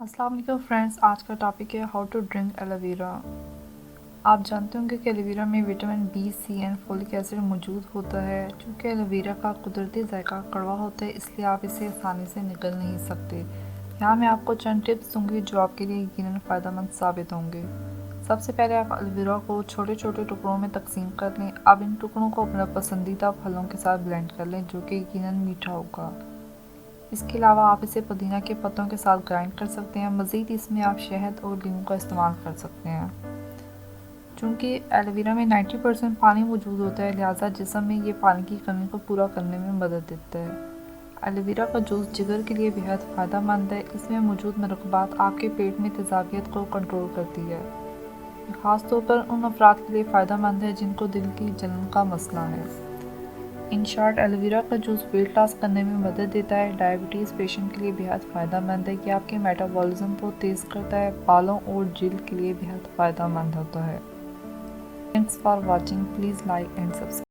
अस्सलाम वालेकुम फ्रेंड्स, आज का टॉपिक है हाउ टू ड्रिंक एलोवेरा। आप जानते होंगे कि एलोवेरा में vitamin B, C and folic acid मौजूद होता है। चूँकि एलोवेरा का कुदरती जायका कड़वा होता है, इसलिए आप इसे आसानी से निगल नहीं सकते। यहाँ मैं आपको चंद टिप्स दूँगी जो आपके लिए यकीनन फ़ायदेमंद साबित होंगे। सबसे पहले आप एलोवेरा को छोटे छोटे टुकड़ों में तकसीम कर लें। अब इन टुकड़ों को अपना पसंदीदा फलों के साथ ब्लेंड कर लें, जो कि यकीनन मीठा होगा। इसके अलावा आप इसे पुदीना के पत्तों के साथ ग्राइंड कर सकते हैं। मज़ीद इसमें आप शहद और नींबू का इस्तेमाल कर सकते हैं। चूँकि एलोवेरा में 90% पानी मौजूद होता है, लिहाजा जिस्म में ये पानी की कमी को पूरा करने में मदद देता है। एलोवेरा का जूस जिगर के लिए बेहद फ़ायदेमंद है। इसमें मौजूद मरकबात आपके पेट में तेज़ाबियत को कंट्रोल करती है। ये ख़ास तौर पर उन अफराद के लिए फ़ायदेमंद है जिनको दिल की जलन का मसला है। इन शॉर्ट, एलोवेरा का जूस वेट लॉस करने में मदद देता है। डायबिटीज़ पेशेंट के लिए बेहद फ़ायदेमंद है कि आपके मेटाबॉलिज्म को तेज़ करता है। बालों और जिल्द के लिए बेहद फ़ायदेमंद होता है। Thanks for watching. Please like and subscribe.